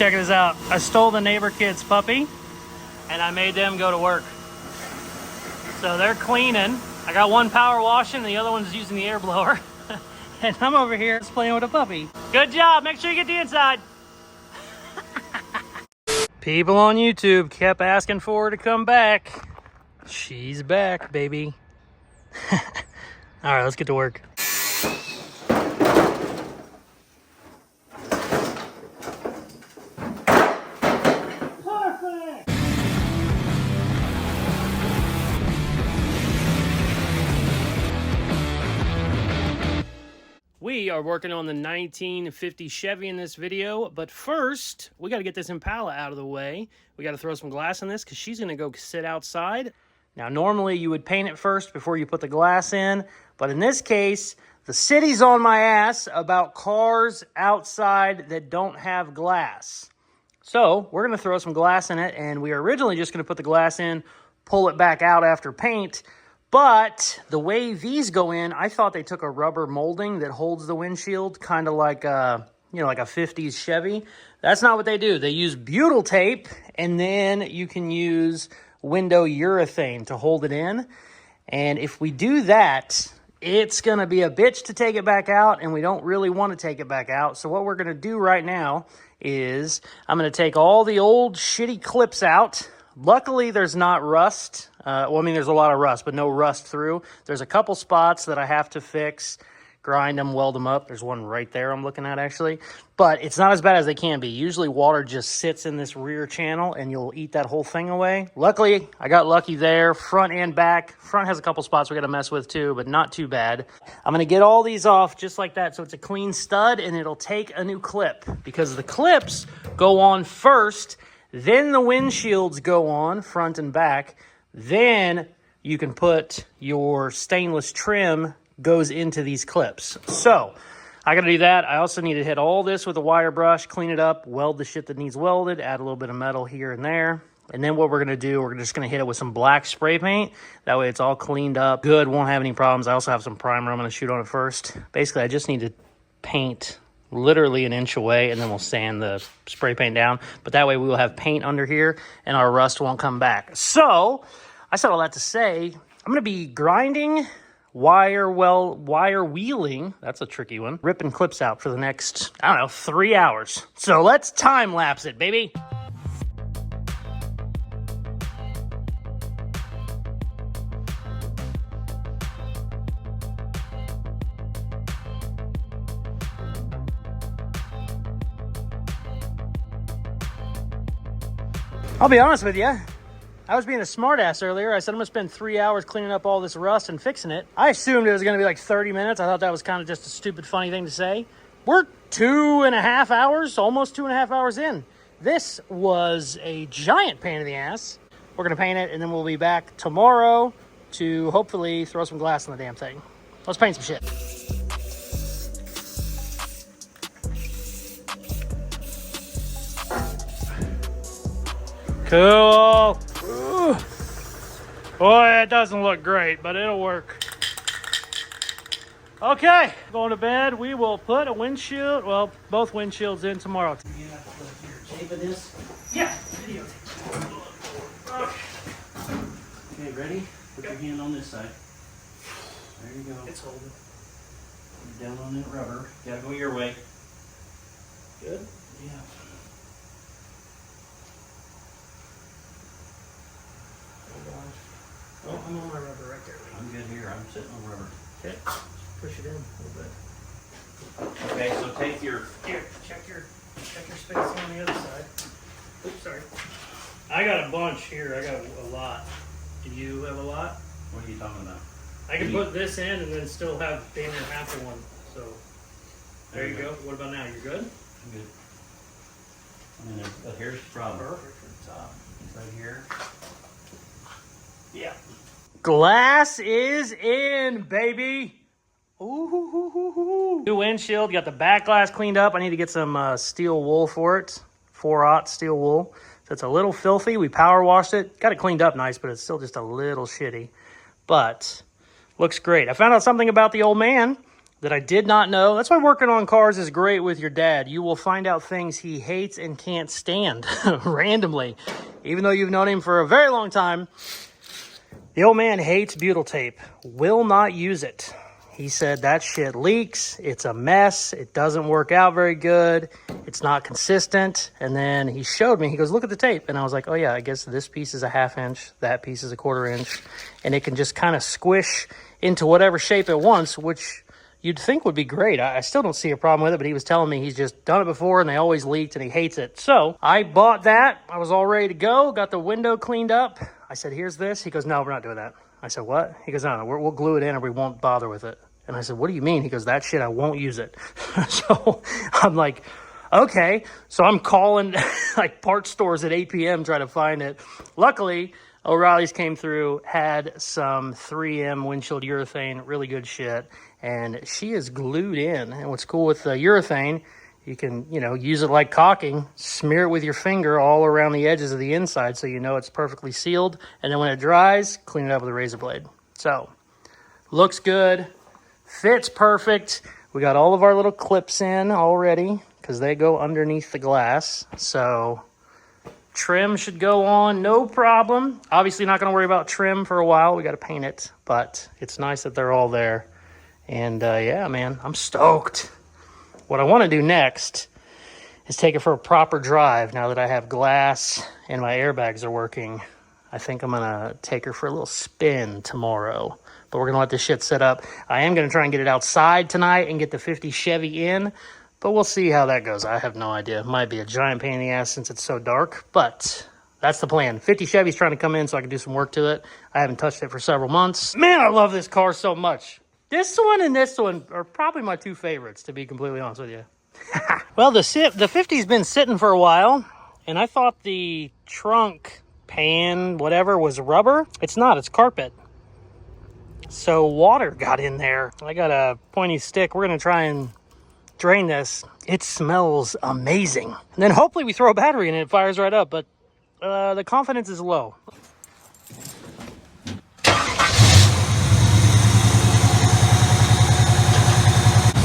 check this out. I stole the neighbor kid's puppy and I made them go to work. So they're cleaning. I got one power washing, the other one's using the air blower. And I'm over here just playing with a puppy. Good job, make sure you get the inside. People on YouTube kept asking for her to come back. She's back, baby. All right, let's get to work. We are working on the 1950 Chevy in this video, but first, we got to get this Impala out of the way. We got to throw some glass in this because she's going to go sit outside. Now, normally you would paint it first before you put the glass in, but in this case, the city's on my ass about cars outside that don't have glass. So, we're going to throw some glass in it, and we were originally just going to put the glass in, pull it back out after paint. But the way these go in, I thought they took a rubber molding that holds the windshield, kind of like a, like a 50s Chevy. That's not what they do. They use butyl tape, and then you can use window urethane to hold it in. And if we do that, it's going to be a bitch to take it back out, and we don't really want to take it back out. So what we're going to do right now is I'm going to take all the old shitty clips out. Luckily, there's not rust. Well, I mean, there's a lot of rust, but no rust through. There's a couple spots that I have to fix, grind them, weld them up. There's one right there I'm looking at, actually. But it's not as bad as they can be. Usually, water just sits in this rear channel, and you'll eat that whole thing away. Luckily, I got lucky there, front and back. Front has a couple spots we got to mess with, too, but not too bad. I'm going to get all these off just like that, so it's a clean stud, and it'll take a new clip, because the clips go on first. Then the windshields go on, front and back. Then you can put your stainless trim goes into these clips. So I got to do that. I also need to hit all this with a wire brush, clean it up, weld the shit that needs welded, add a little bit of metal here and there. And then what we're going to do, we're just going to hit it with some black spray paint. That way it's all cleaned up. Good, won't have any problems. I also have some primer I'm going to shoot on it first. Basically, I just need to paint literally an inch away, and then we'll sand the spray paint down. But that way we will have paint under here, and our rust won't come back. So I said all that to say, I'm going to be grinding, wire wheeling, that's a tricky one, ripping clips out for the next, 3 hours. So let's time lapse it, baby. I'll be honest with you. I was being a smartass earlier. I said I'm going to spend 3 hours cleaning up all this rust and fixing it. I assumed it was going to be like 30 minutes. I thought that was kind of just a stupid, funny thing to say. We're 2.5 hours, almost 2.5 hours in. This was a giant pain in the ass. We're going to paint it, and then we'll be back tomorrow to hopefully throw some glass on the damn thing. Let's paint some shit. Cool. Ooh. Boy, it doesn't look great, but it'll work. Okay, going to bed. We will put a windshield, well, both windshields in tomorrow. Yeah, video. Okay, ready? Put your hand on this side. There you go. It's holding. Down on that rubber. Gotta go your way. Good? Yeah. Oh, I'm on my rubber right there. I'm good here. I'm sitting on rubber. Okay. Push it in a little bit. Okay, so take your... Here, check your spacing on the other side. Oops, sorry. I got a bunch here. I got a lot. Do you have a lot? What are you talking about? I can put this in and then still have damn near half of one. So, there you go. What about now? You're good? I'm good. But here's the problem. Perfect for the top. It's right here. Yeah. Glass is in, baby. Ooh. New windshield. Got the back glass cleaned up. I need to get some steel wool for it. 4/0 steel wool. So it's a little filthy. We power washed it. Got it cleaned up nice, but it's still just a little shitty. But looks great. I found out something about the old man. that I did not know. That's why working on cars is great with your dad. You will find out things he hates and can't stand randomly. Even though you've known him for a very long time, the old man hates butyl tape. Will not use it. He said that shit leaks. It's a mess. It doesn't work out very good. It's not consistent. And then he showed me, he goes, look at the tape. And I was like, oh yeah, I guess this piece is a 1/2 inch. That piece is a 1/4 inch. And it can just kind of squish into whatever shape it wants, which you'd think would be great. I still don't see a problem with it, but he was telling me he's just done it before and they always leaked and he hates it. So I bought that. I was all ready to go. Got the window cleaned up. I said, here's this. He goes, no, we're not doing that. I said, what? He goes, no, we'll glue it in or we won't bother with it. And I said, what do you mean? He goes, that shit, I won't use it. So I'm like, okay. So I'm calling like parts stores at 8 p.m. trying to find it. Luckily, O'Reilly's came through, had some 3M windshield urethane, really good shit. And she is glued in. And what's cool with the urethane, you can, use it like caulking, smear it with your finger all around the edges of the inside so you know it's perfectly sealed. And then when it dries, clean it up with a razor blade. So, looks good. Fits perfect. We got all of our little clips in already because they go underneath the glass. So trim should go on, no problem. Obviously not going to worry about trim for a while. We got to paint it, but it's nice that they're all there. And yeah, man, I'm stoked. What I want to do next is take it for a proper drive now that I have glass and my airbags are working. I think I'm going to take her for a little spin tomorrow. But we're going to let this shit set up. I am going to try and get it outside tonight and get the 50 Chevy in. But we'll see how that goes. I have no idea. It might be a giant pain in the ass since it's so dark. But that's the plan. 50 Chevy's trying to come in so I can do some work to it. I haven't touched it for several months. Man, I love this car so much. This one and this one are probably my two favorites, to be completely honest with you. Well, the 50's been sitting for a while. And I thought the trunk pan, whatever, was rubber. It's not. It's carpet. So water got in there. I got a pointy stick. We're going to try and drain this. It smells amazing. And then hopefully we throw a battery in and it fires right up. But the confidence is low.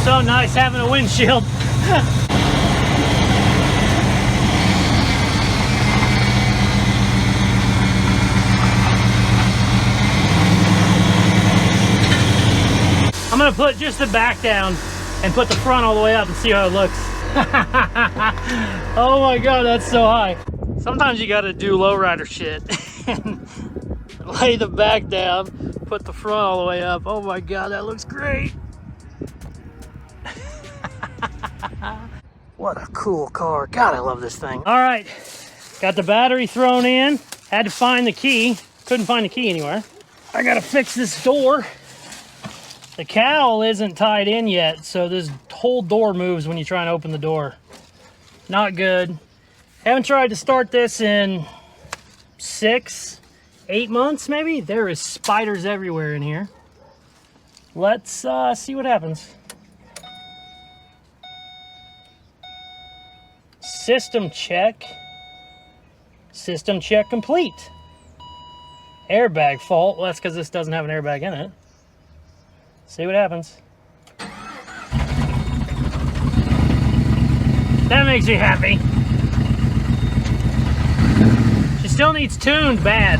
So nice having a windshield. I'm gonna put just the back down and put the front all the way up and see how it looks. Oh my God, that's so high. Sometimes you gotta do lowrider shit and lay the back down, put the front all the way up. Oh my God, that looks great. What a cool car. God, I love this thing. All right, got the battery thrown in. Had to find the key. Couldn't find the key anywhere. I gotta fix this door. The cowl isn't tied in yet, so this whole door moves when you try and open the door. Not good. Haven't tried to start this in 6, 8 months maybe. There is spiders everywhere in here. Let's see what happens. System check. System check complete. Airbag fault. Well, that's because this doesn't have an airbag in it. See what happens. That makes me happy. She still needs tuned bad.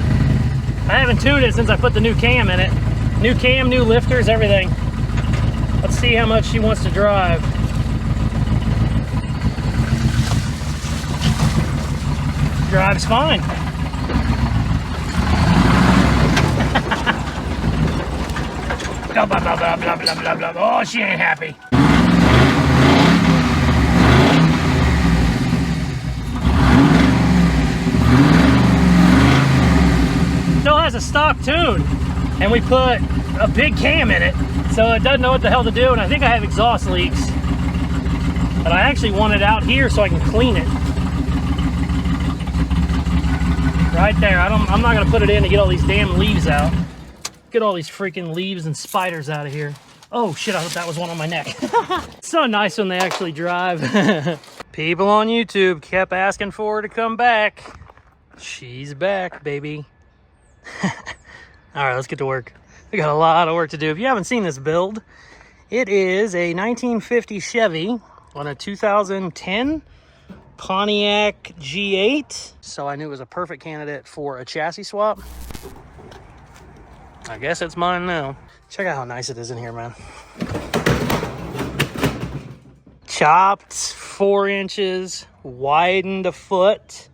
I haven't tuned it since I put the new cam in it. New cam, new lifters, everything. Let's see how much she wants to drive. Drives fine. Blah, blah, blah, blah, blah, blah, blah, blah. Oh, she ain't happy. Still has a stock tune, and we put a big cam in it, so it doesn't know what the hell to do, and I think I have exhaust leaks. But I actually want it out here so I can clean it. Right there. I'm not gonna put it in to get all these damn leaves out. Get all these freaking leaves and spiders out of here. Oh shit, I thought that was one on my neck. It's so nice when they actually drive. People on YouTube kept asking for her to come back. She's back, baby. All right, let's get to work. We got a lot of work to do. If you haven't seen this build, It is a 1950 Chevy on a 2010 Pontiac G8. So I knew it was a perfect candidate for a chassis swap. I guess it's mine now. Check out how nice it is in here, man. Chopped 4 inches, widened a foot.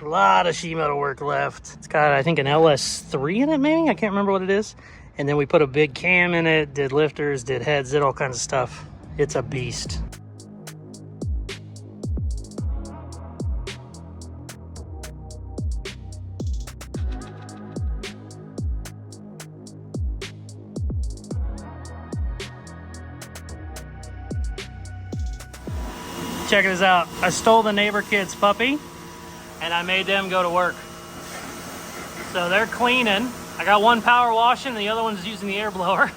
A lot of sheet metal work left. It's got, I think, an LS3 in it, maybe? I can't remember what it is. And then we put a big cam in it, did lifters, did heads, did all kinds of stuff. It's a beast. Check this out. I stole the neighbor kid's puppy and I made them go to work. So they're cleaning. I got one power washing and the other one's using the air blower.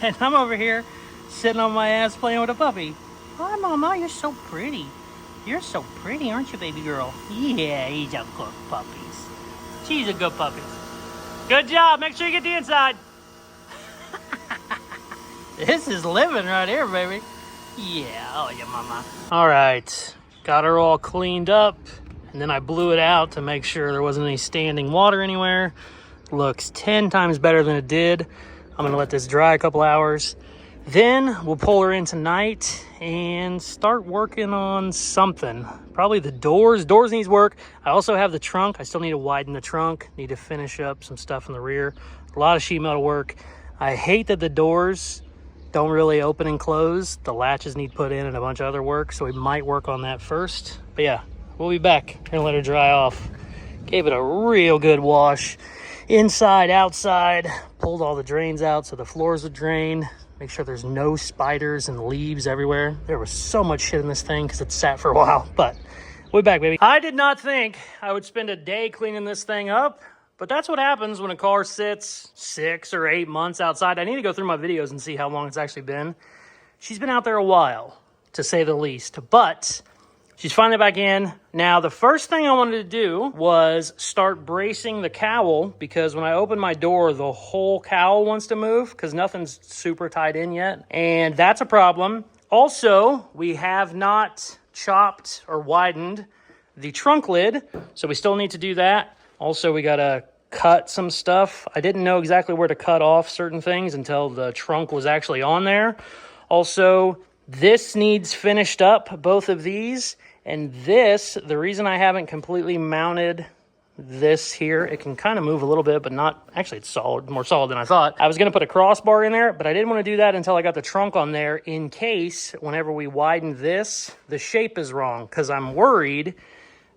And I'm over here sitting on my ass playing with a puppy. Hi, Mama, you're so pretty. You're so pretty, aren't you, baby girl? Yeah, he's a good puppies. She's a good puppies. Good job. Make sure you get the inside. This is living right here, baby. Yeah, oh yeah, Mama. All right, got her all cleaned up, and then I blew it out to make sure there wasn't any standing water anywhere. Looks 10 times better than it did. I'm gonna let this dry a couple hours. Then we'll pull her in tonight and start working on something. Probably the doors. Doors needs work. I also have the trunk. I still need to widen the trunk. Need to finish up some stuff in the rear. A lot of sheet metal work. I hate that the doors don't really open and close. The latches need put in and a bunch of other work, so we might work on that first. But yeah, we'll be back. Gonna let her dry off. Gave it a real good wash. Inside, outside. Pulled all the drains out so the floors would drain. Make sure there's no spiders and leaves everywhere. There was so much shit in this thing because it sat for a while, but we're back, baby. I did not think I would spend a day cleaning this thing up. But that's what happens when a car sits 6 or 8 months outside. I need to go through my videos and see how long it's actually been. She's been out there a while, to say the least. But she's finally back in. Now, the first thing I wanted to do was start bracing the cowl, because when I open my door, the whole cowl wants to move because nothing's super tied in yet. And that's a problem. Also, we have not chopped or widened the trunk lid, so we still need to do that. Also, we gotta cut some stuff. I didn't know exactly where to cut off certain things until the trunk was actually on there. Also, this needs finished up, both of these. And this, the reason I haven't completely mounted this here, it can kind of move a little bit, but not, actually it's solid, more solid than I thought. I was gonna put a crossbar in there, but I didn't wanna do that until I got the trunk on there in case whenever we widen this, the shape is wrong, because I'm worried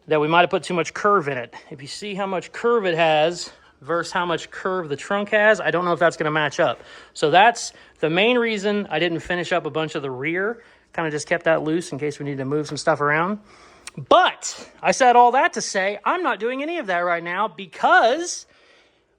that we might have put too much curve in it. If you see how much curve it has versus how much curve the trunk has, I don't know if that's gonna match up. So that's the main reason I didn't finish up a bunch of the rear. Kind of just kept that loose in case we need to move some stuff around. But I said all that to say I'm not doing any of that right now, because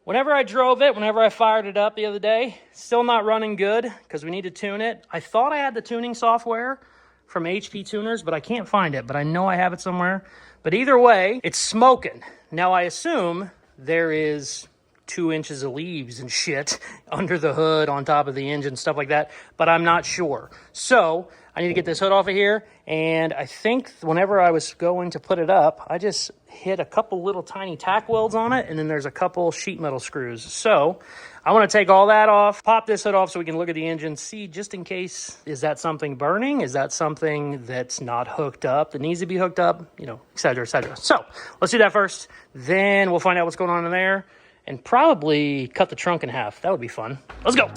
whenever I drove it, whenever I fired it up the other day, still not running good because we need to tune it. I thought I had the tuning software from HP Tuners, but I can't find it, but I know I have it somewhere. But either way, it's smoking. Now, I assume there is 2 inches of leaves and shit under the hood, on top of the engine, stuff like that, but I'm not sure. So I need to get this hood off of here, and I think whenever I was going to put it up, I just hit a couple little tiny tack welds on it, and then there's a couple sheet metal screws. So I want to take all that off, pop this hood off so we can look at the engine, see just in case, is that something burning? Is that something that's not hooked up, that needs to be hooked up? You know, et cetera, et cetera. So let's do that first. Then we'll find out what's going on in there and probably cut the trunk in half. That would be fun. Let's go.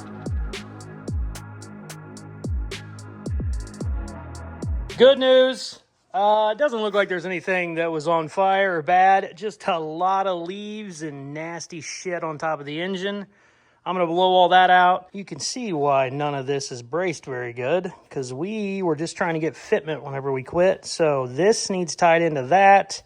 Good news. It doesn't look like there's anything that was on fire or bad. Just a lot of leaves and nasty shit on top of the engine. I'm going to blow all that out. You can see why none of this is braced very good, because we were just trying to get fitment whenever we quit. So this needs tied into that.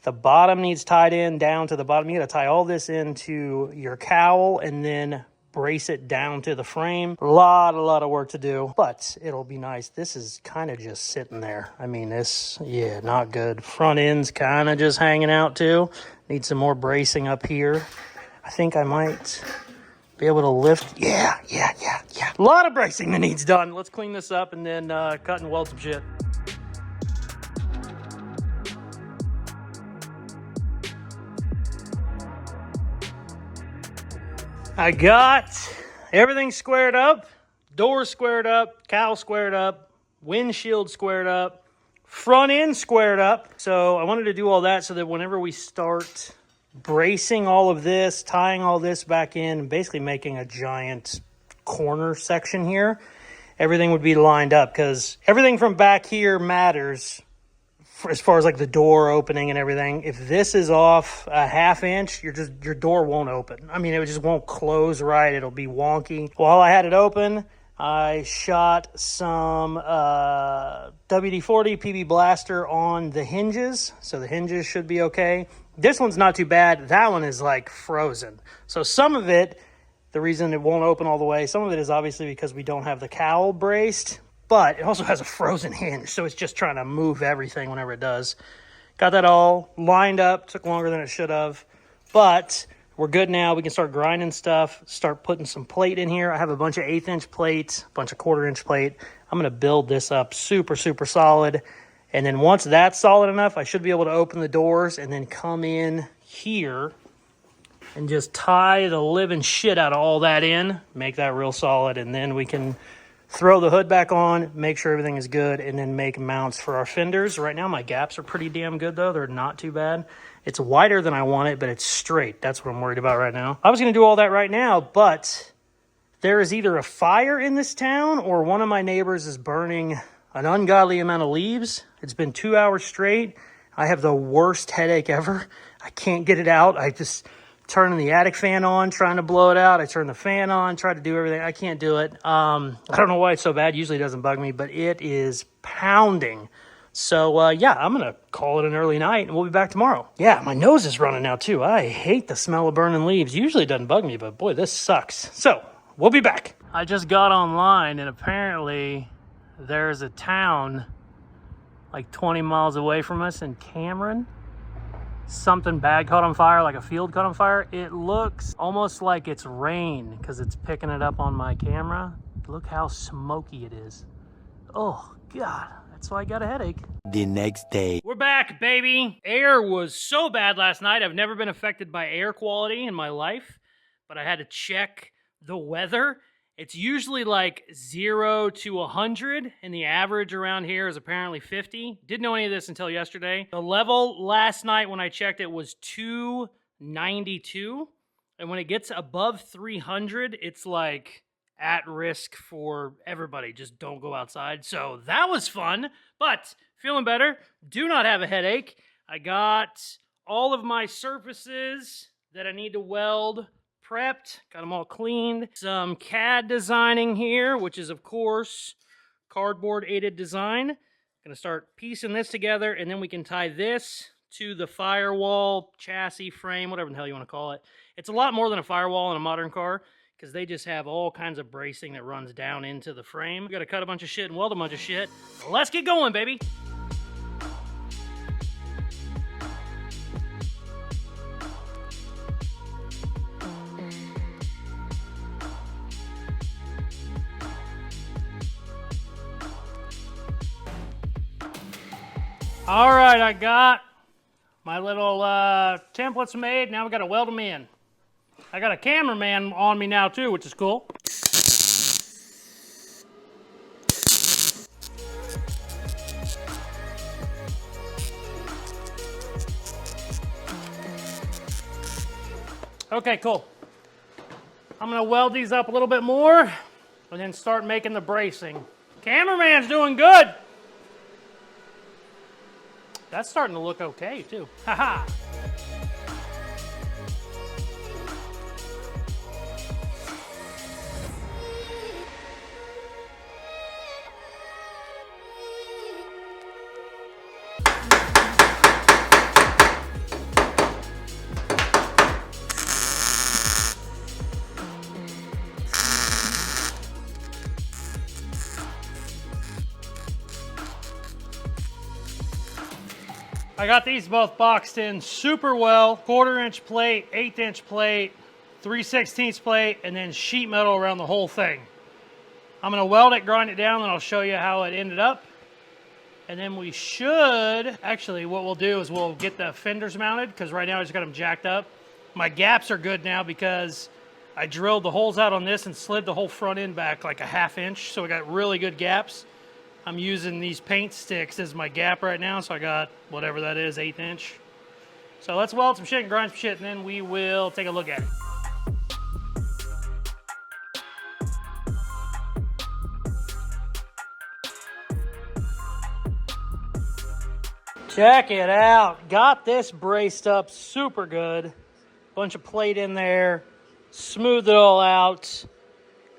The bottom needs tied in down to the bottom. You got to tie all this into your cowl and then brace it down to the frame. A lot of work to do, but it'll be nice. This is kind of just sitting there. I mean, this, yeah, not good. Front end's kind of just hanging out too. Need some more bracing up here. I think I might Be able to lift. Yeah. A lot of bracing that needs done. Let's clean this up and then cut and weld some shit. I got everything squared up, doors squared up, cowl squared up, windshield squared up, front end squared up. So I wanted to do all that so that whenever we start bracing all of this, tying all this back in, basically making a giant corner section here, everything would be lined up, because everything from back here matters as far as like the door opening and everything. If this is off a half inch, your door won't open. I mean, it just won't close right. It'll be wonky. While I had it open, I shot some WD-40 PB Blaster on the hinges, so the hinges should be okay. This one's not too bad. That one is like frozen. So some of it, the reason it won't open all the way, some of it is obviously because we don't have the cowl braced, but it also has a frozen hinge, so it's just trying to move everything whenever it does. Got that all lined up. Took longer than it should have, but we're good now. We can start grinding stuff, start putting some plate in here. I have a bunch of 1/8 inch plates, a bunch of 1/4 inch plate. I'm going to build this up super solid, and then once that's solid enough, I should be able to open the doors and then come in here and just tie the living shit out of all that in, make that real solid, and then we can throw the hood back on, make sure everything is good, and then make mounts for our fenders. Right now, my gaps are pretty damn good, though. They're not too bad. It's wider than I want it, but it's straight. That's what I'm worried about right now. I was going to do all that right now, but there is either a fire in this town or one of my neighbors is burning an ungodly amount of leaves. It's been 2 hours straight. I have the worst headache ever. I can't get it out. I just turning the attic fan on, trying to blow it out. I turn the fan on, try to do everything. I can't do it. I don't know why it's so bad. Usually it doesn't bug me, but it is pounding. So, yeah, I'm going to call it an early night, and we'll be back tomorrow. Yeah, my nose is running now, too. I hate the smell of burning leaves. Usually it doesn't bug me, but, boy, this sucks. So, we'll be back. I just got online, and apparently there's a town like 20 miles away from us in Cameron. Something bad caught on fire, like a field caught on fire. It looks almost like it's rain because it's picking it up on my camera. Look how smoky it is. Oh, God. That's why I got a headache. The next day. We're back, baby. Air was so bad last night. I've never been affected by air quality in my life, but I had to check the weather. It's usually like 0 to 100, and the average around here is apparently 50. Didn't know any of this until yesterday. The level last night when I checked it was 292, and when it gets above 300, it's like at risk for everybody. Just don't go outside. So that was fun, but feeling better. Do not have a headache. I got all of my surfaces that I need to weld prepped, got them all cleaned. Some CAD designing here, which is, of course, cardboard aided design. Gonna start piecing this together, and then we can tie this to the firewall, chassis, frame, whatever the hell you want to call it. It's a lot more than a firewall in a modern car, because they just have all kinds of bracing that runs down into the frame. We gotta cut a bunch of shit and weld a bunch of shit. Let's get going, baby. All right, I got my little templates made. Now we got to weld them in. I got a cameraman on me now too, which is cool. Okay, cool. I'm gonna weld these up a little bit more and then start making the bracing. Cameraman's doing good. That's starting to look okay, too. Haha. I got these both boxed in super well. 1/4 inch plate, 1/8 inch plate, 3/16 plate, and then sheet metal around the whole thing. I'm gonna weld it, grind it down, and I'll show you how it ended up. And then we should, actually what we'll do is we'll get the fenders mounted, because right now I just got them jacked up. My gaps are good now because I drilled the holes out on this and slid the whole front end back like a 1/2 inch, so I got really good gaps. I'm using these paint sticks as my gap right now, so I got whatever that is, 1/8 inch. So let's weld some shit and grind some shit, and then we will take a look at it. Check it out. Got this braced up super good. Bunch of plate in there. Smoothed it all out.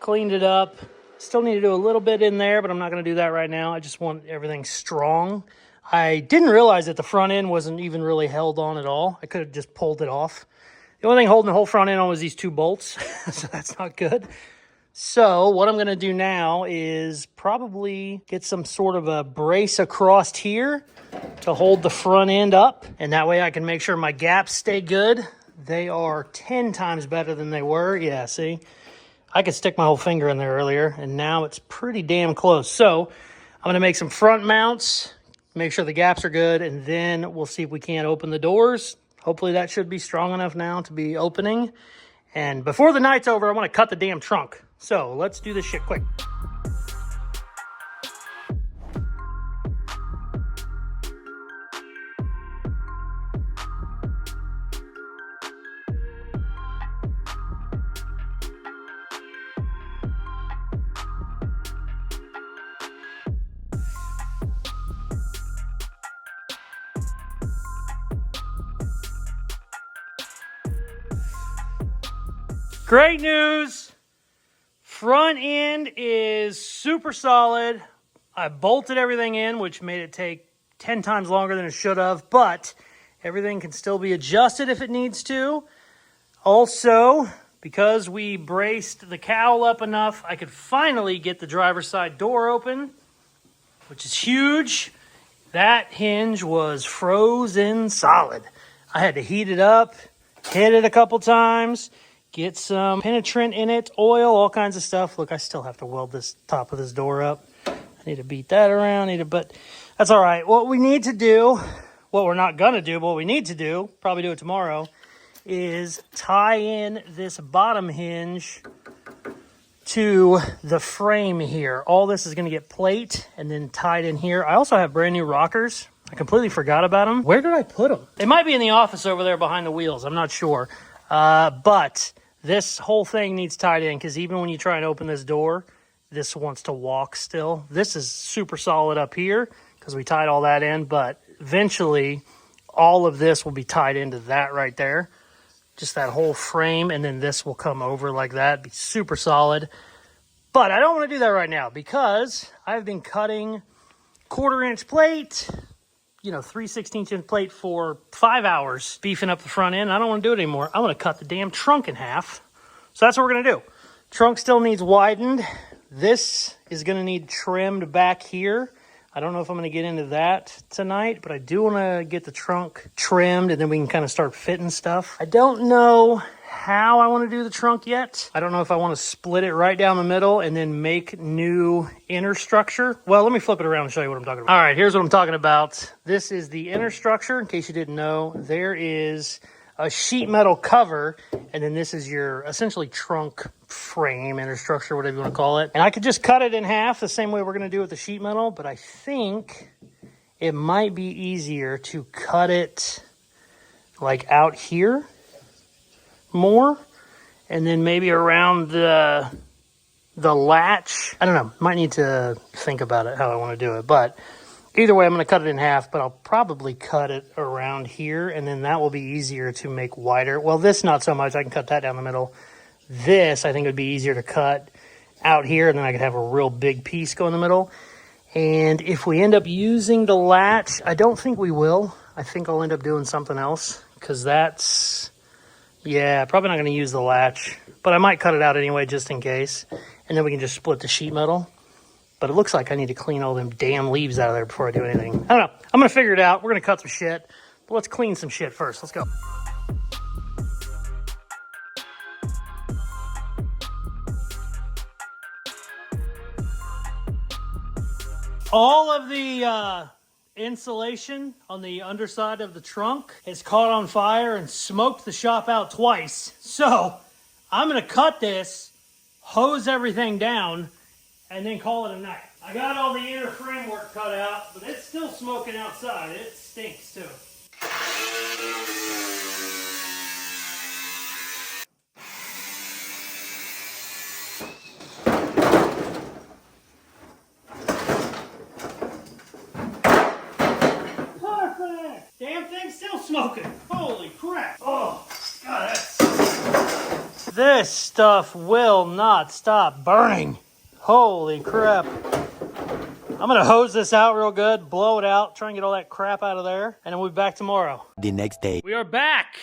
Cleaned it up. Still need to do a little bit in there, but I'm not going to do that right now. I just want everything strong. I didn't realize that the front end wasn't even really held on at all. I could have just pulled it off. The only thing holding the whole front end on was these 2 bolts, so that's not good. So what I'm going to do now is probably get some sort of a brace across here to hold the front end up, and that way I can make sure my gaps stay good. They are 10 times better than they were. Yeah, see? I could stick my whole finger in there earlier, and now it's pretty damn close. So I'm going to make some front mounts, make sure the gaps are good, and then we'll see if we can't open the doors. Hopefully that should be strong enough now to be opening. And before the night's over, I want to cut the damn trunk. So let's do this shit quick. Great news. Front end is super solid. I bolted everything in, which made it take 10 times longer than it should have, but everything can still be adjusted if it needs to. Also, because we braced the cowl up enough, I could finally get the driver's side door open, which is huge. That hinge was frozen solid. I had to heat it up, hit it a couple times, get some penetrant in it, oil, all kinds of stuff. Look, I still have to weld this top of this door up. I need to beat that around, but that's all right. What we need to do, what we're not going to do, but what we need to do, probably do it tomorrow, is tie in this bottom hinge to the frame here. All this is going to get plate and then tied in here. I also have brand new rockers. I completely forgot about them. Where did I put them? They might be in the office over there behind the wheels. I'm not sure. But this whole thing needs tied in, because even when you try and open this door, this wants to walk still. This is super solid up here because we tied all that in, but eventually all of this will be tied into that right there. Just that whole frame, and then this will come over like that, be super solid. But I don't want to do that right now because I've been cutting 1/4 inch plate, 3/16 inch plate for 5 hours, beefing up the front end. I don't want to do it anymore. I want to cut the damn trunk in half. So that's what we're going to do. Trunk still needs widened. This is going to need trimmed back here. I don't know if I'm going to get into that tonight, but I do want to get the trunk trimmed, and then we can kind of start fitting stuff. I don't know how I want to do the trunk yet. I don't know if I want to split it right down the middle and then make new inner structure. Well, let me flip it around and show you what I'm talking about. All right, here's what I'm talking about. This is the inner structure. In case you didn't know, there is a sheet metal cover, and then this is your essentially trunk frame, inner structure, whatever you want to call it. And I could just cut it in half the same way we're going to do with the sheet metal, but I think it might be easier to cut it like out here more, and then maybe around the latch. I don't know, might need to think about it, how I want to do it, but either way, I'm going to cut it in half, but I'll probably cut it around here, and then that will be easier to make wider. Well, this not so much. I can cut that down the middle. This, I think, would be easier to cut out here, and then I could have a real big piece go in the middle. And if we end up using the latch, I don't think we will. I think I'll end up doing something else, because that's, yeah, probably not going to use the latch, but I might cut it out anyway just in case, and then we can just split the sheet metal. But it looks like I need to clean all them damn leaves out of there before I do anything. I don't know. I'm going to figure it out. We're going to cut some shit. But let's clean some shit first. Let's go. All of the insulation on the underside of the trunk has caught on fire and smoked the shop out twice. So I'm gonna cut this, hose everything down, and then call it a night. I got all the inner framework cut out, but it's still smoking outside. It stinks too. Perfect! Damn thing's still smoking. Holy crap. Oh, God, that's... This stuff will not stop burning. Holy crap. I'm gonna hose this out real good, blow it out, try and get all that crap out of there, and then we'll be back tomorrow. The next day. We are back.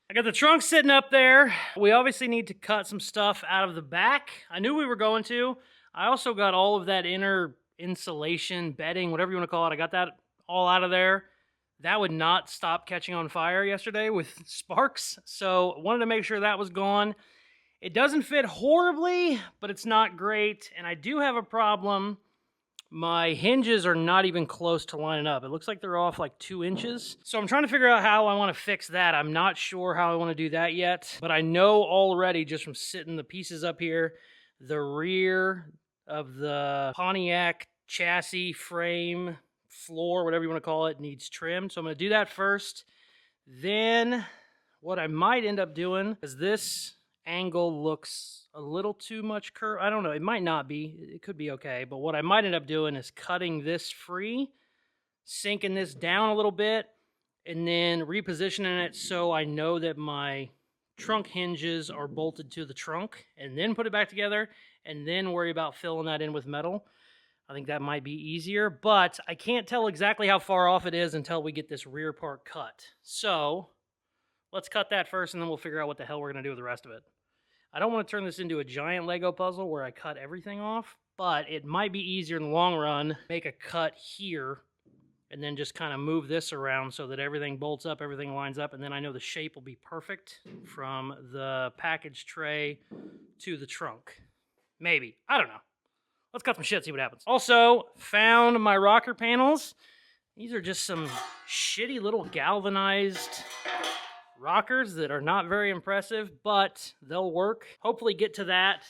I got the trunk sitting up there. We obviously need to cut some stuff out of the back. I knew we were going to. I also got all of that inner insulation, bedding, whatever you want to call it. I got that all out of there. That would not stop catching on fire yesterday with sparks, so wanted to make sure that was gone. It doesn't fit horribly, but it's not great, and I do have a problem. My hinges are not even close to lining up. It looks like they're off like 2 inches. So I'm trying to figure out how I want to fix that. I'm not sure how I want to do that yet, but I know already just from sitting the pieces up here, the rear of the Pontiac chassis frame, floor, whatever you want to call it, needs trimmed. So I'm going to do that first. Then what I might end up doing is this angle looks a little too much curve. I don't know. It might not be. It could be okay. But what I might end up doing is cutting this free, sinking this down a little bit, and then repositioning it so I know that my trunk hinges are bolted to the trunk, and then put it back together, and then worry about filling that in with metal. I think that might be easier, but I can't tell exactly how far off it is until we get this rear part cut. So let's cut that first, and then we'll figure out what the hell we're going to do with the rest of it. I don't want to turn this into a giant Lego puzzle where I cut everything off, but it might be easier in the long run. Make a cut here, and then just kind of move this around so that everything bolts up, everything lines up, and then I know the shape will be perfect from the package tray to the trunk. Maybe. I don't know. Let's cut some shit, see what happens. Also, found my rocker panels. These are just some shitty little galvanized rockers that are not very impressive, but they'll work. Hopefully get to that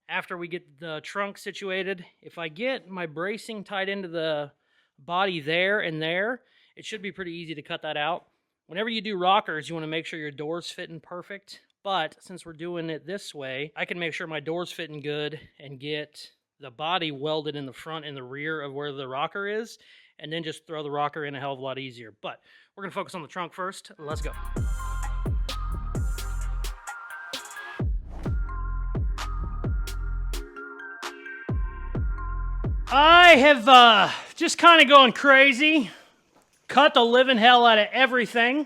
after we get the trunk situated. If I get my bracing tied into the body there and there, it should be pretty easy to cut that out. Whenever you do rockers, you want to make sure your doors fit in perfect, but since we're doing it this way, I can make sure my doors fit in good and get the body welded in the front and the rear of where the rocker is, and then just throw the rocker in a hell of a lot easier. But we're going to focus on the trunk first. Let's go. I have just kind of going crazy. Cut the living hell out of everything.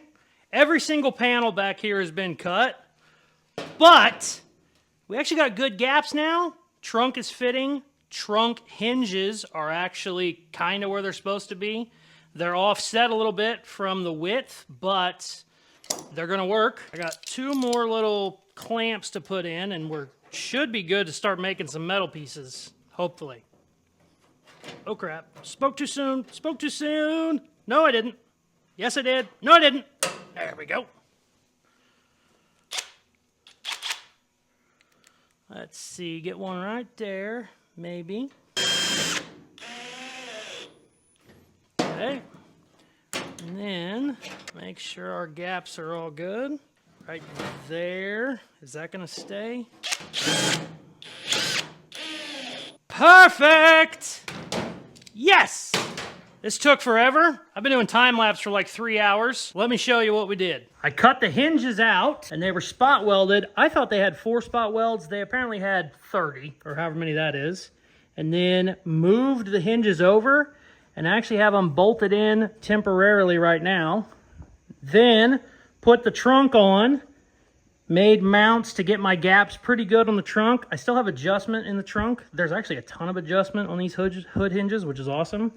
Every single panel back here has been cut. But we actually got good gaps now. Trunk is fitting. Trunk hinges are actually kind of where they're supposed to be. They're offset a little bit from the width, but they're going to work. I got 2 more little clamps to put in, and we should be good to start making some metal pieces, hopefully. Oh, crap. Spoke too soon. Spoke too soon. No, I didn't. Yes, I did. No, I didn't. There we go. Let's see. Get one right there. Maybe. Okay. And then make sure our gaps are all good. Right there. Is that going to stay? Perfect! Yes! This took forever. I've been doing time-lapse for like 3 hours. Let me show you what we did. I cut the hinges out, and they were spot welded. I thought they had 4 spot welds. They apparently had 30, or however many that is. And then moved the hinges over, and actually have them bolted in temporarily right now. Then put the trunk on, made mounts to get my gaps pretty good on the trunk. I still have adjustment in the trunk. There's actually a ton of adjustment on these hood hinges, which is awesome.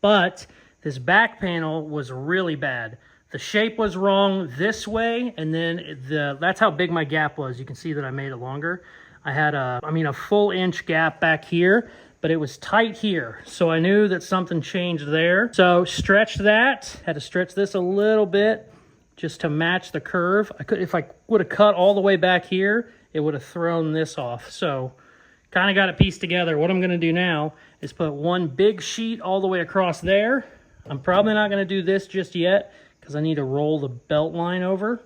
But this back panel was really bad. The shape was wrong this way, and then that's how big my gap was. You can see that I made it longer. I had a full inch gap back here, but it was tight here. So I knew that something changed there. So stretched that, had to stretch this a little bit just to match the curve. If I would have cut all the way back here, it would have thrown this off. So kind of got it pieced together. What I'm gonna do now is put one big sheet all the way across there. I'm probably not gonna do this just yet because I need to roll the belt line over.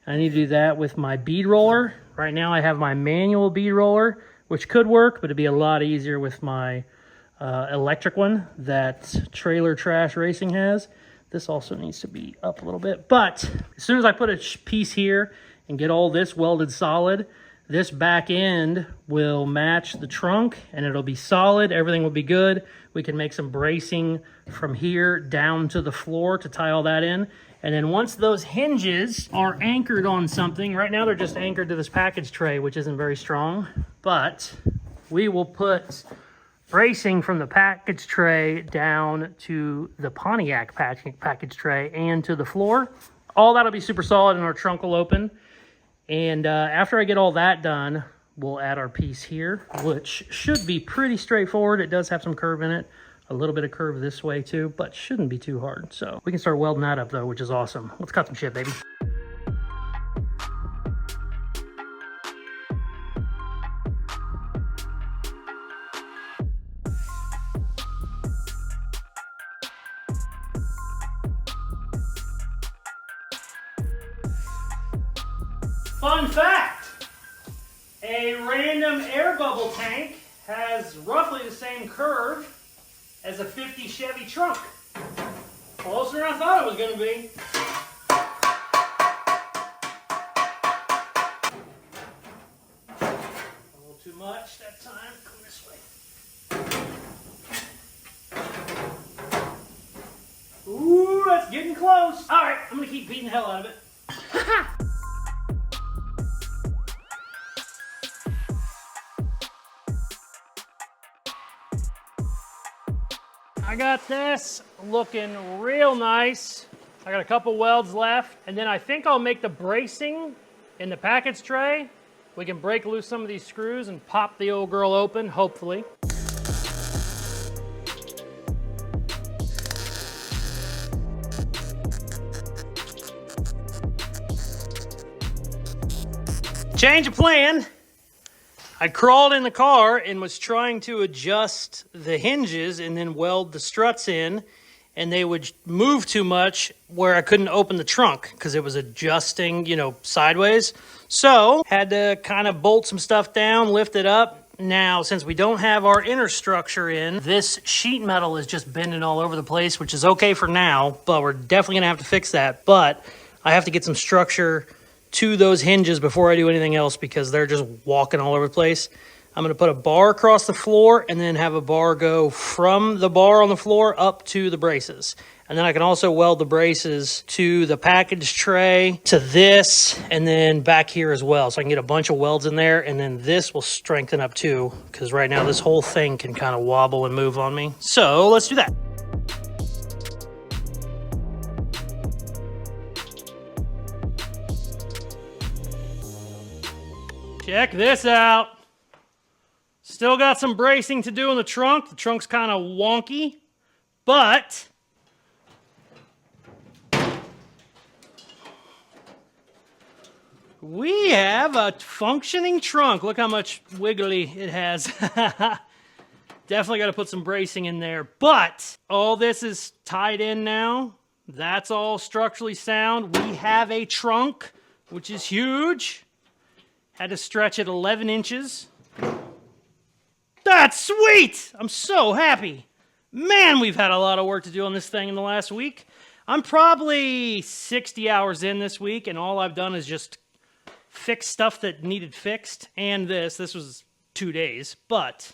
I need to do that with my bead roller. Right now I have my manual bead roller, which could work, but it'd be a lot easier with my electric one that Trailer Trash Racing has. This also needs to be up a little bit. But as soon as I put a piece here and get all this welded solid, this back end will match the trunk and it'll be solid. Everything will be good. We can make some bracing from here down to the floor to tie all that in. And then once those hinges are anchored on something, right now they're just anchored to this package tray, which isn't very strong, but we will put bracing from the package tray down to the Pontiac package tray and to the floor. All that'll be super solid and our trunk will open. And after I get all that done, we'll add our piece here, which should be pretty straightforward. It does have some curve in it, a little bit of curve this way too, but shouldn't be too hard. So we can start welding that up though, which is awesome. Let's cut some shit, baby. Fun fact, a random air bubble tank has roughly the same curve as a 50 Chevy trunk. Closer than I thought it was going to be. A little too much that time. Come this way. Ooh, that's getting close. All right, I'm going to keep beating the hell out of it. I got this looking real nice. I got a couple welds left, and then I think I'll make the bracing in the package tray. We can break loose some of these screws and pop the old girl open, hopefully. Change of plan. I crawled in the car and was trying to adjust the hinges and then weld the struts in, and they would move too much where I couldn't open the trunk because it was adjusting, you know, sideways. So had to kind of bolt some stuff down, lift it up. Now, since we don't have our inner structure in, this sheet metal is just bending all over the place, which is okay for now, but we're definitely gonna have to fix that. But I have to get some structure to those hinges before I do anything else because they're just walking all over the place. I'm going to put a bar across the floor and then have a bar go from the bar on the floor up to the braces. And then I can also weld the braces to the package tray, to this, and then back here as well. So I can get a bunch of welds in there, and then this will strengthen up too, because right now this whole thing can kind of wobble and move on me. So let's do that. Check this out. Still got some bracing to do in the trunk. The trunk's kind of wonky, but we have a functioning trunk. Look how much wiggly it has. Definitely got to put some bracing in there, but all this is tied in now. That's all structurally sound. We have a trunk, which is huge. Had to stretch it 11 inches. That's sweet! I'm so happy. Man, we've had a lot of work to do on this thing in the last week. I'm probably 60 hours in this week, and all I've done is just fix stuff that needed fixed. And this was 2 days, but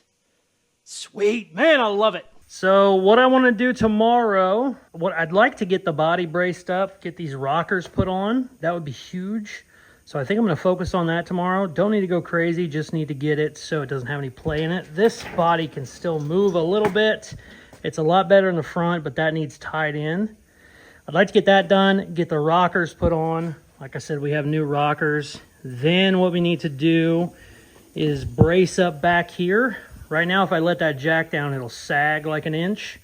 sweet. Man, I love it. So what I want to do tomorrow, I'd like to get the body braced up, get these rockers put on. That would be huge. So I think I'm going to focus on that tomorrow. Don't need to go crazy, just need to get it so it doesn't have any play in it. This body can still move a little bit. It's a lot better in the front, but that needs tied in. I'd like to get that done, get the rockers put on. Like I said, we have new rockers. Then what we need to do is brace up back here. Right now, if I let that jack down, it'll sag like an inch.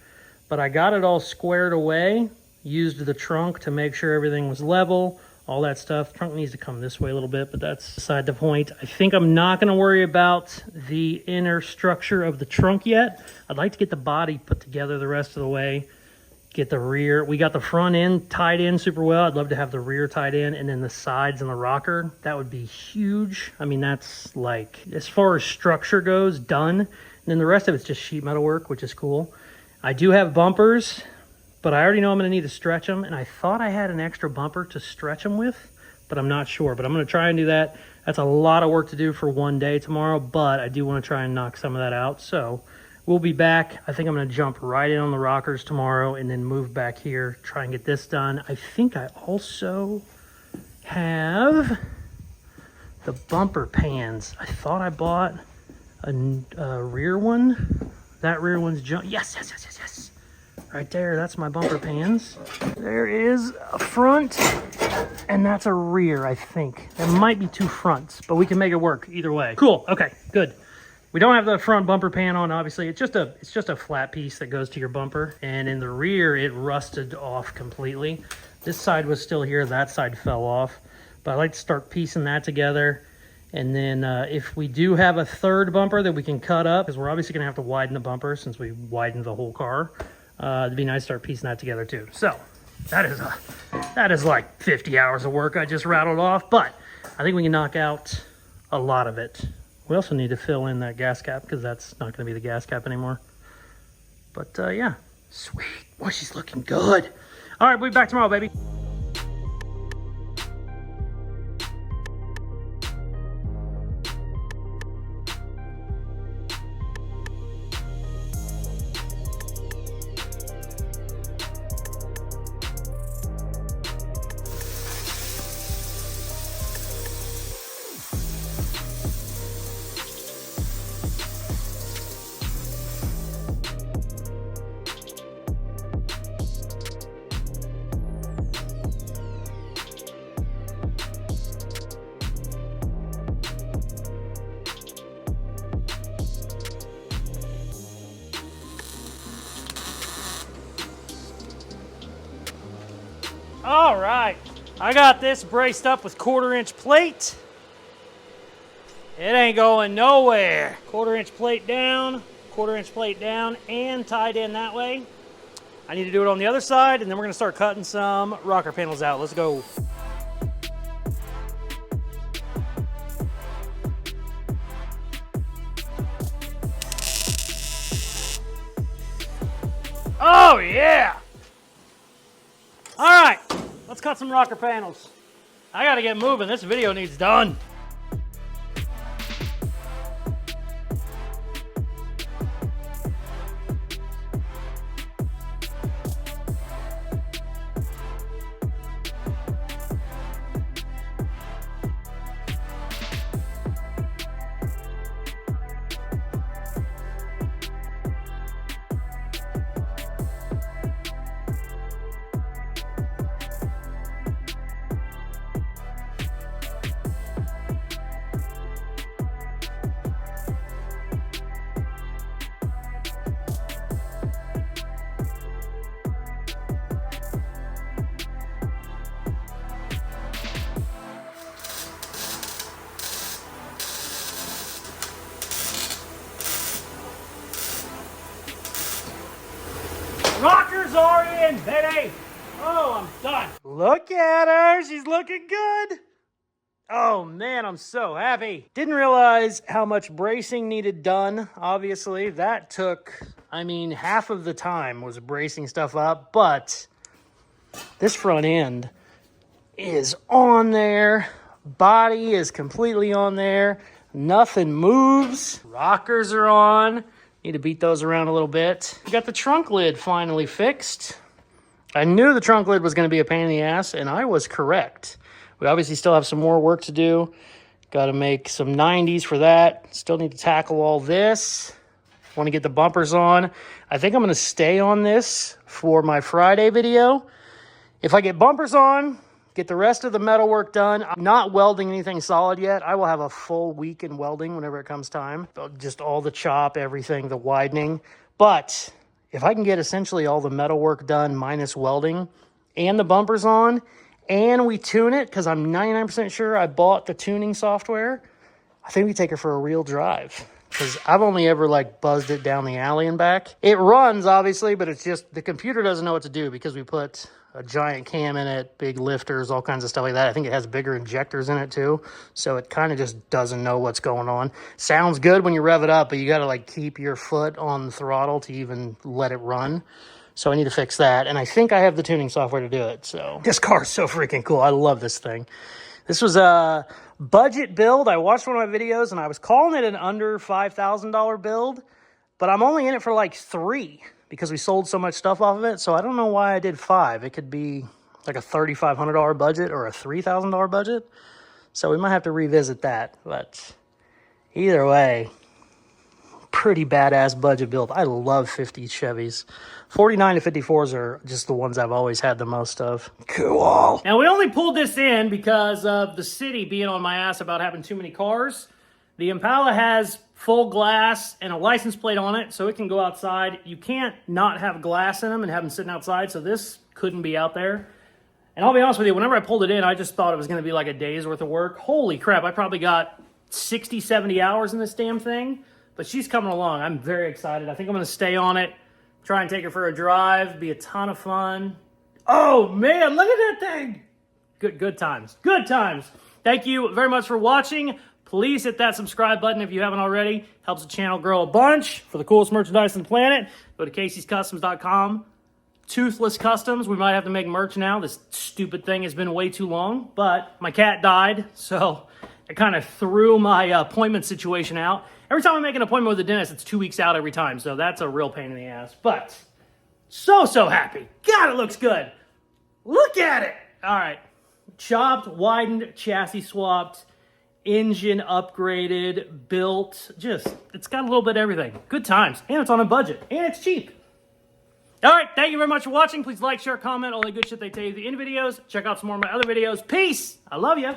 But I got it all squared away, used the trunk to make sure everything was level, all that stuff. Trunk needs to come this way a little bit, but that's beside the point. I think I'm not going to worry about the inner structure of the trunk yet. I'd like to get the body put together the rest of the way, get the rear. We got the front end tied in super well. I'd love to have the rear tied in, and then the sides and the rocker. That would be huge. I mean, that's like, as far as structure goes, done. And then the rest of it's just sheet metal work, which is cool. I do have bumpers, but I already know I'm going to need to stretch them, and I thought I had an extra bumper to stretch them with, but I'm not sure. But I'm going to try and do that. That's a lot of work to do for one day tomorrow, but I do want to try and knock some of that out. So we'll be back. I think I'm going to jump right in on the rockers tomorrow and then move back here, try and get this done. I think I also have the bumper pans. I thought I bought a rear one. That rear one's junk. Yes. Right there, that's my bumper pans. There is a front, and that's a rear, I think. There might be two fronts, but we can make it work either way. Cool, okay, good. We don't have the front bumper pan on, obviously. It's just a flat piece that goes to your bumper. And in the rear, it rusted off completely. This side was still here, that side fell off. But I like to start piecing that together. And then if we do have a third bumper that we can cut up, because we're obviously gonna have to widen the bumper since we widened the whole car. It'd be nice to start piecing that together too. So that is like 50 hours of work I just rattled off, but I think we can knock out a lot of it. We also need to fill in that gas cap because that's not going to be the gas cap anymore. But yeah, sweet. Boy, she's looking good. All right, we'll be back tomorrow, baby. All right, I got this braced up with 1/4-inch plate. It ain't going nowhere. 1/4-inch plate down, 1/4-inch plate down, and tied in that way. I need to do it on the other side, and then we're gonna start cutting some rocker panels out. Let's go. Oh yeah! All right, let's cut some rocker panels. I gotta get moving. This video needs done. Rockers are in, baby. Oh, I'm done. Look at her. She's looking good. Oh, man, I'm so happy. Didn't realize how much bracing needed done, obviously. That took, I mean, half of the time was bracing stuff up, but this front end is on there. Body is completely on there. Nothing moves. Rockers are on. Need to beat those around a little bit. We got the trunk lid finally fixed. I knew the trunk lid was going to be a pain in the ass, and I was correct. We obviously still have some more work to do. Got to make some 90s for that. Still need to tackle all this. Want to get the bumpers on. I think I'm going to stay on this for my Friday video. If I get bumpers on, get the rest of the metal work done. I'm not welding anything solid yet. I will have a full week in welding whenever it comes time. Just all the chop, everything, the widening. But if I can get essentially all the metal work done minus welding and the bumpers on, and we tune it, because I'm 99% sure I bought the tuning software, I think we take her for a real drive. Because I've only ever like buzzed it down the alley and back. It runs, obviously, but it's just the computer doesn't know what to do because we put a giant cam in it, big lifters, all kinds of stuff like that. I think it has bigger injectors in it too. So it kind of just doesn't know what's going on. Sounds good when you rev it up, but you got to like keep your foot on the throttle to even let it run. So I need to fix that. And I think I have the tuning software to do it. So this car is so freaking cool. I love this thing. This was a budget build. I watched one of my videos and I was calling it an under $5,000 build, but I'm only in it for like $3,000 because we sold so much stuff off of it. So I don't know why I did $5,000. It could be like a $3,500 budget or a $3,000 budget. So we might have to revisit that. But either way, pretty badass budget build. I love 50 Chevys. 49 to 54s are just the ones I've always had the most of. Cool. Now, we only pulled this in because of the city being on my ass about having too many cars. The Impala has full glass and a license plate on it, so it can go outside. You can't not have glass in them and have them sitting outside, so this couldn't be out there. And I'll be honest with you, whenever I pulled it in, I just thought it was going to be like a day's worth of work. Holy crap, I probably got 60, 70 hours in this damn thing. But she's coming along. I'm very excited. I think I'm going to stay on it, try and take her for a drive, be a ton of fun. Oh, man, look at that thing. Good times. Good times. Thank you very much for watching. Please hit that subscribe button if you haven't already. Helps the channel grow a bunch. For the coolest merchandise on the planet, go to Caseyscustoms.com. Toothless Customs. We might have to make merch now. This stupid thing has been way too long. But my cat died, so it kind of threw my appointment situation out. Every time I make an appointment with the dentist, it's 2 weeks out every time. So that's a real pain in the ass. But so happy. God, it looks good. Look at it. All right. Chopped, widened, chassis swapped, engine upgraded, built. Just, it's got a little bit of everything. Good times. And it's on a budget. And it's cheap. All right. Thank you very much for watching. Please like, share, comment, all the good shit they tell you at the end of videos. Check out some more of my other videos. Peace. I love you.